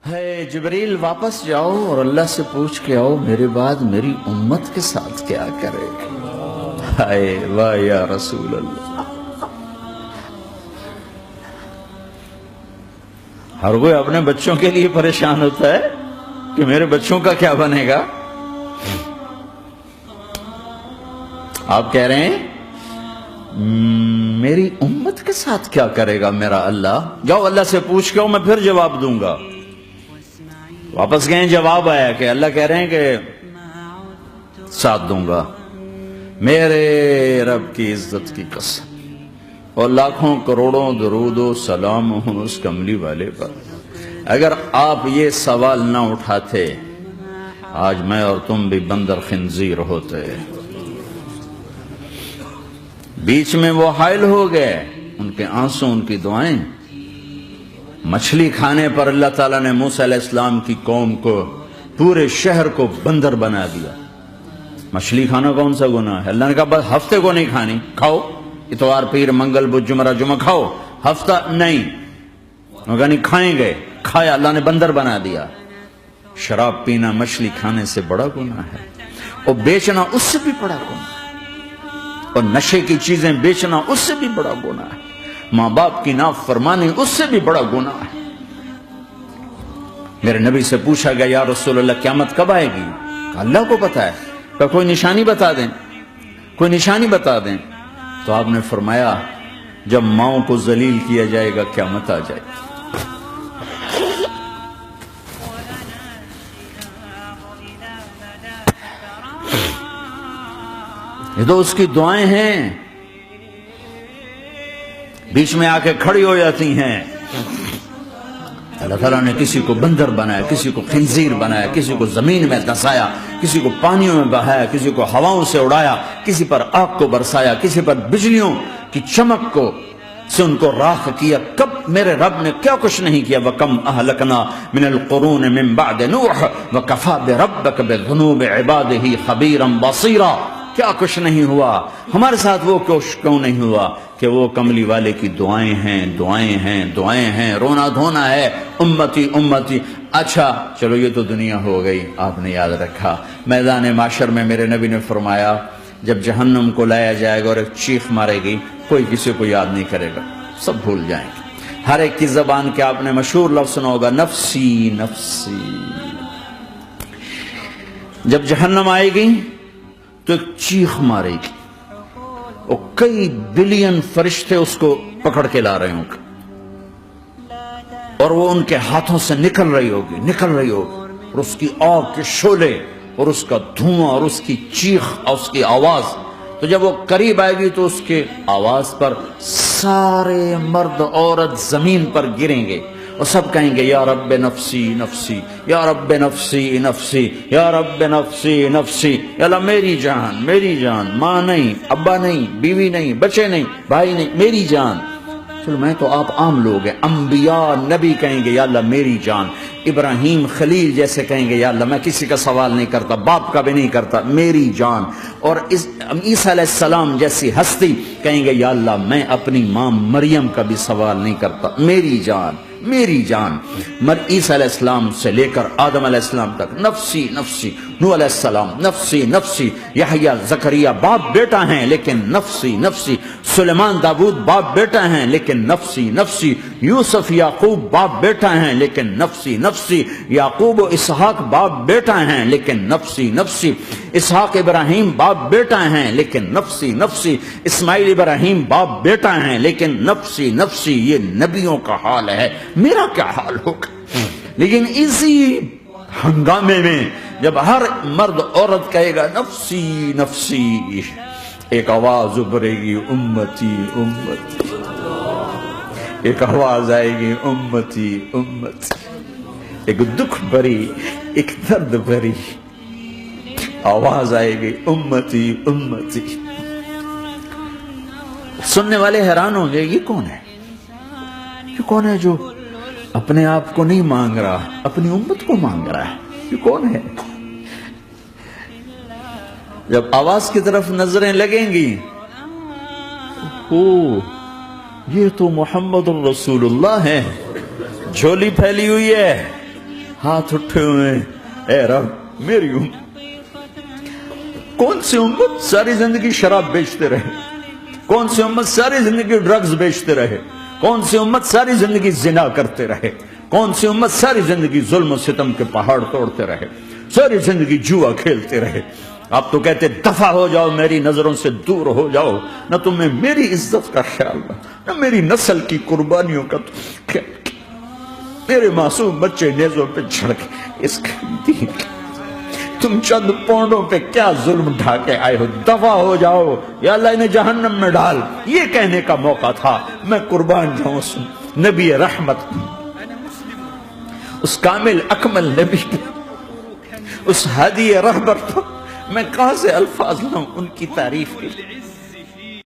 ہے جبریل واپس جاؤ اور اللہ سے پوچھ کے آؤ میرے بعد میری امت کے ساتھ کیا کرے گا۔ ہائے واہ یا رسول اللہ۔ ہر کوئی اپنے بچوں کے لیے پریشان ہوتا ہے کہ میرے بچوں کا کیا بنے گا۔ آپ کہہ رہے ہیں میری امت کے ساتھ کیا کرے گا میرا اللہ؟ جاؤ اللہ سے پوچھ کے آؤ، میں پھر جواب دوں گا۔ واپس گئے، جواب آیا کہ اللہ کہہ رہے ہیں کہ ساتھ دوں گا میرے رب کی عزت کی قسم، اور لاکھوں کروڑوں درود و سلام ہوں اس کملی والے پر۔ اگر آپ یہ سوال نہ اٹھاتے آج میں اور تم بھی بندر خنزیر ہوتے۔ بیچ میں وہ حائل ہو گئے، ان کے آنسو، ان کی دعائیں۔ مچھلی کھانے پر اللہ تعالیٰ نے موسیٰ علیہ السلام کی قوم کو، پورے شہر کو بندر بنا دیا۔ مچھلی کھانا کون سا گناہ ہے؟ اللہ نے کہا بس ہفتے کو نہیں کھانی، کھاؤ اتوار پیر منگل بدھ جمعہ جمعہ کھاؤ، ہفتہ نہیں۔ انہوں نے کہا نہیں، کھائیں گے، کھایا، اللہ نے بندر بنا دیا۔ شراب پینا مچھلی کھانے سے بڑا گناہ ہے، اور بیچنا اس سے بھی بڑا گناہ ہے، اور نشے کی چیزیں بیچنا اس سے بھی بڑا گناہ ہے، ماں باپ کی نافرمانی اس سے بھی بڑا گناہ ہے۔ میرے نبی سے پوچھا گیا یا رسول اللہ قیامت کب آئے گی؟ اللہ کو پتا ہے۔ کہ کوئی نشانی بتا دیں، کوئی نشانی بتا دیں۔ تو آپ نے فرمایا جب ماؤں کو ذلیل کیا جائے گا قیامت آ جائے گی۔ یہ تو اس کی دعائیں ہیں، بیچ میں آ کے کھڑی ہو جاتی ہیں۔ اللہ تعالیٰ نے کسی کو بندر بنایا، کسی کو خنزیر بنایا، کسی کو زمین میں دھسایا، کسی کو پانیوں میں بہایا، کسی کو ہواؤں سے اڑایا، کسی پر آگ کو برسایا، کسی پر بجلیوں کی چمک کو سے ان کو راکھ کیا۔ کب میرے رب نے کیا کچھ نہیں کیا۔ وَكَمْ أَهْلَكْنَا مِنَ الْقُرُونِ مِنْ بَعْدِ نُوحٍ وَكَفَى بِرَبِّكَ بِذُنُوبِ عِبَادِهِ خَبِيرًا بَصِيرًا۔ کیا کچھ نہیں ہوا ہمارے ساتھ، وہ کیوں نہیں ہوا کہ وہ کملی والے کی دعائیں ہیں، دعائیں ہیں، دعائیں ہیں، رونا دھونا ہے، امتی امتی۔ اچھا چلو یہ تو دنیا ہو گئی، آپ نے یاد رکھا۔ میدان معاشر میں میرے نبی نے فرمایا جب جہنم کو لایا جائے گا اور ایک چیخ مارے گی، کوئی کسی کو یاد نہیں کرے گا، سب بھول جائیں گے۔ ہر ایک کی زبان کے آپ نے مشہور لفظ سنا ہوگا، نفسی نفسی۔ جب جہنم آئے گی تو ایک چیخ مارے گی، اور کئی بلین فرشتے اس کو پکڑ کے لا رہے ہوں گے، اور وہ ان کے ہاتھوں سے نکل رہی ہوگی، اور اس کی آگ کے شعلے اور اس کا دھواں اور اس کی چیخ اور اس کی آواز۔ تو جب وہ قریب آئے گی تو اس کے آواز پر سارے مرد عورت زمین پر گریں گے، اور سب کہیں گے یا رب نفسی نفسی، یا رب نفسی نفسی، یا رب نفسی نفسی۔ یا اللہ میری جان، میری جان، ماں نہیں، ابا نہیں، بیوی نہیں، بچے نہیں، بھائی نہیں، میری جان۔ چلو میں تو آپ عام لوگ ہیں، انبیاء نبی کہیں گے یا اللہ میری جان، ابراہیم خلیل جیسے کہیں گے یا اللہ میں کسی کا سوال نہیں کرتا، باپ کا بھی نہیں کرتا، میری جان۔ اور عیسیٰ علیہ السلام جیسی ہستی کہیں گے یا اللہ میں اپنی ماں مریم کا بھی سوال نہیں کرتا، میری جان، میری جان۔ عیسیٰ علیہ السلام سے لے کر آدم علیہ السلام تک نفسی نفسی، نوح علیہ السلام نفسی نفسی، یحییٰ زکریا باپ بیٹا ہیں لیکن نفسی نفسی، سلیمان داؤد باپ بیٹا ہیں لیکن نفسی نفسی، یوسف یعقوب باپ بیٹا ہیں لیکن نفسی نفسی، یعقوب و اسحاق باپ بیٹا ہیں لیکن نفسی نفسی، اسحاق ابراہیم باپ بیٹا ہیں لیکن نفسی نفسی، اسماعیل ابراہیم باپ بیٹا ہیں لیکن نفسی نفسی۔ یہ نبیوں کا حال ہے، میرا کیا حال ہوگا؟ لیکن اسی ہنگامے میں جب ہر مرد عورت کہے گا نفسی نفسی، ایک آواز ابھرے گی امتی امتی، ایک آواز آئے گی امتی امتی، ایک دکھ بھری، ایک درد بھری آواز آئے گی امتی امتی۔ سننے والے حیران ہوں گے یہ کون ہے، یہ کون ہے جو اپنے آپ کو نہیں مانگ رہا، اپنی امت کو مانگ رہا ہے، یہ کون ہے؟ جب آواز کی طرف نظریں لگیں گی، یہ تو محمد الرسول اللہ ہے، جھولی پھیلی ہوئی ہے، ہاتھ اٹھے ہوئے ہیں، اے رب میری امت، کون سی امت ساری زندگی شراب بیچتے رہے، کون سی امت ساری زندگی ڈرگز بیچتے رہے، کون سی امت ساری زندگی زنا کرتے رہے، کون سی امت ساری زندگی ظلم و ستم کے پہاڑ توڑتے رہے، ساری زندگی جوا کھیلتے رہے۔ آپ تو کہتے دفع ہو جاؤ، میری نظروں سے دور ہو جاؤ، نہ تمہیں میری عزت کا خیال نہ میری نسل کی قربانیوں کا خیال، میرے معصوم بچے نیزوں پہ چڑھ کے اس دین کے تم چند پونڈوں پہ کیا ظلم ڈھا کے آئے ہو، دفع ہو جاؤ یا اللہ انہیں جہنم میں ڈال۔ یہ کہنے کا موقع تھا، میں قربان جاؤں اس نبی رحمت، اس کامل اکمل نبی پہ، اس ہادی رہبر پر، میں کہاں سے الفاظ لاؤں ان کی تعریف کے لیے۔